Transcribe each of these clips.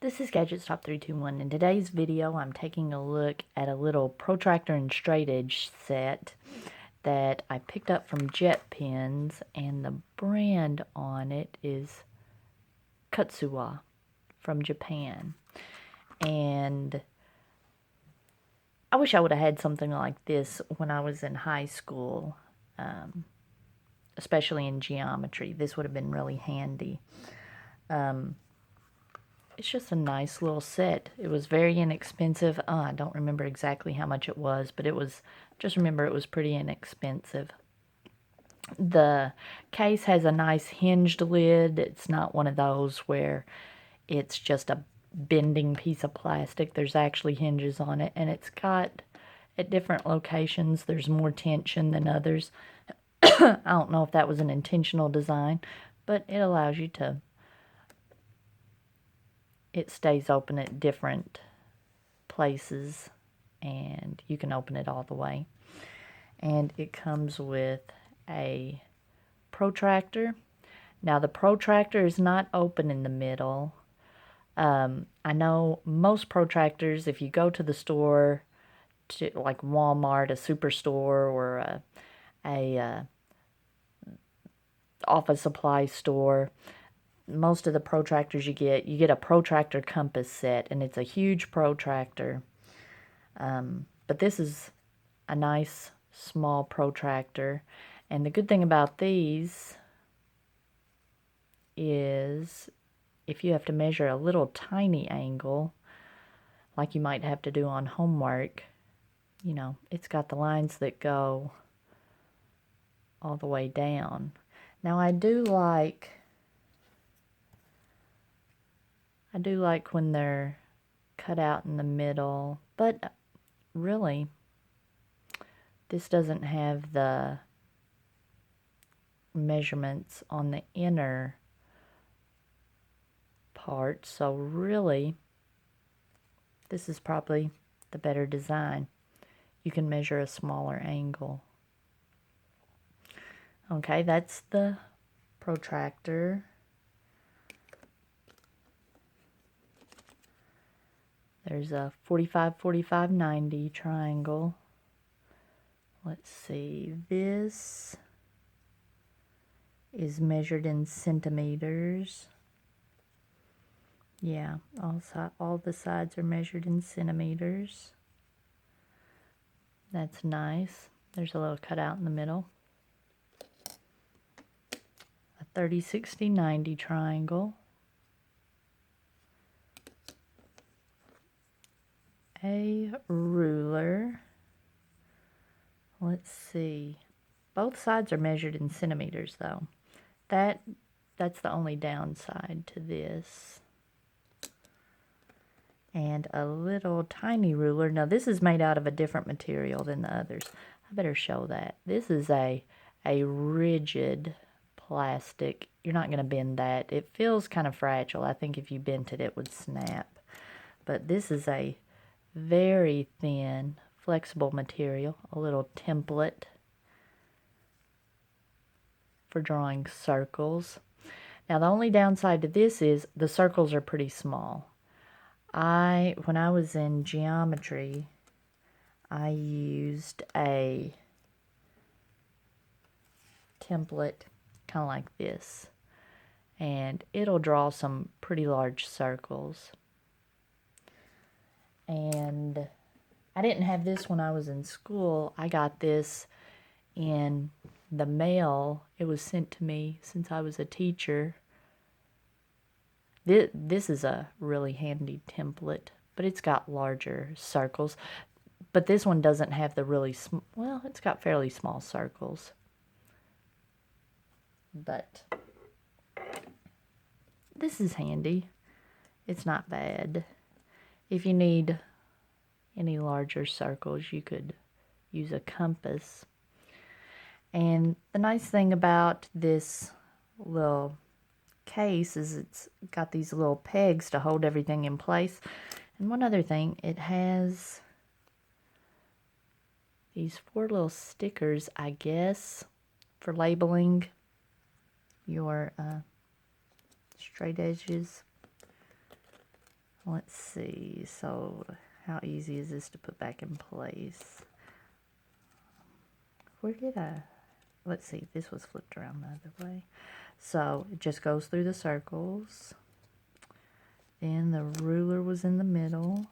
This is Gadgets Top 321. In today's video, I'm taking a look at a little protractor and straight edge set that I picked up from Jet Pens, and the brand on it is Kutsuwa from Japan. And I wish I would have had something like this when I was in high school, especially in geometry. This would have been really handy. It's just a nice little set. It was very inexpensive. I don't remember exactly how much it was, but just remember it was pretty inexpensive. The case has a nice hinged lid. It's not one of those where it's just a bending piece of plastic. There's actually hinges on it, and it's got, at different locations, there's more tension than others. I don't know if that was an intentional design, but it allows you to, it stays open at different places, and you can open it all the way. And it comes with a protractor. Now the protractor is not open in the middle. I know most protractors, if you go to the store, to like Walmart, a superstore, or a office supply store, most of the protractors you get a protractor compass set, and it's a huge protractor. But this is a nice small protractor, and the good thing about these is if you have to measure a little tiny angle, like you might have to do on homework, you know, it's got the lines that go all the way down. Now I do like when they're cut out in the middle, but really this doesn't have the measurements on the inner part, so really this is probably the better design. You can measure a smaller angle. Okay, that's the protractor. There's a 45, 45, 90 triangle. Let's see, this is measured in centimeters. Yeah, all the sides are measured in centimeters. That's nice. There's a little cutout in the middle. A 30, 60, 90 triangle. A ruler. Let's see. Both sides are measured in centimeters, though. That's the only downside to this. And a little tiny ruler. Now, this is made out of a different material than the others. I better show that. This is a rigid plastic. You're not going to bend that. It feels kind of fragile. I think if you bent it, it would snap. But this is a very thin, flexible material, a little template for drawing circles. Now the only downside to this is the circles are pretty small. When I was in geometry, I used a template kind of like this, and it'll draw some pretty large circles. And I didn't have this when I was in school. I got this in the mail. It was sent to me since I was a teacher. This is a really handy template, but it's got larger circles. But this one doesn't have the really well, it's got fairly small circles. But this is handy. It's not bad. If you need any larger circles, you could use a compass. And the nice thing about this little case is it's got these little pegs to hold everything in place. And one other thing, it has these 4 little stickers, I guess, for labeling your straight edges. let's see. So how easy is this to put back in place? Where did I? Let's see. This was flipped around the other way. So it just goes through the circles. Then the ruler was in the middle.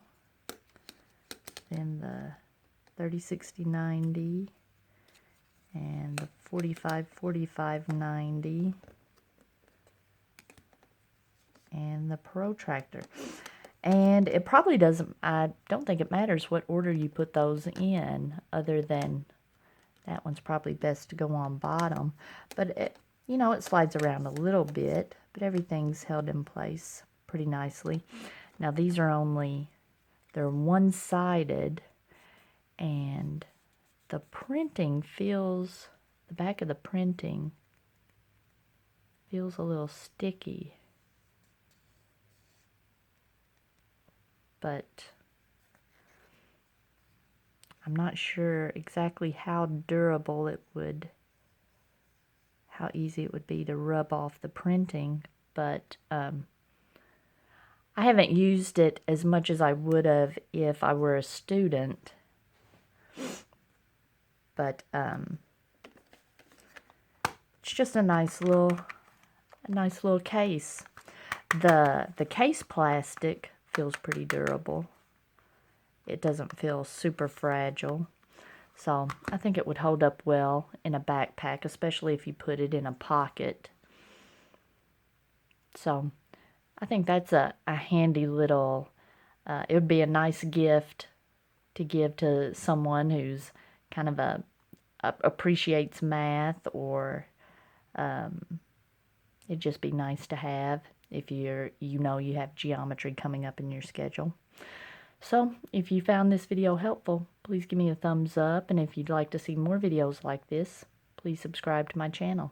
Then the 30, 60, 90. And the 45, 45, 90. And the protractor. And it probably doesn't, I don't think it matters what order you put those in, other than that one's probably best to go on bottom. But it, you know, it slides around a little bit, but everything's held in place pretty nicely. Now these are only, they're one-sided, and the printing feels, the back of the printing feels a little sticky. But I'm not sure exactly how durable it would, how easy it would be to rub off the printing, but I haven't used it as much as I would have if I were a student. But it's just a nice little case. The case plastic feels pretty durable. It doesn't feel super fragile. So I think it would hold up well in a backpack, especially if you put it in a pocket. So I think that's a handy little, it would be a nice gift to give to someone who's kind of appreciates math, or it'd just be nice to have if you have geometry coming up in your schedule. So if you found this video helpful, please give me a thumbs up, and if you'd like to see more videos like this, please subscribe to my channel.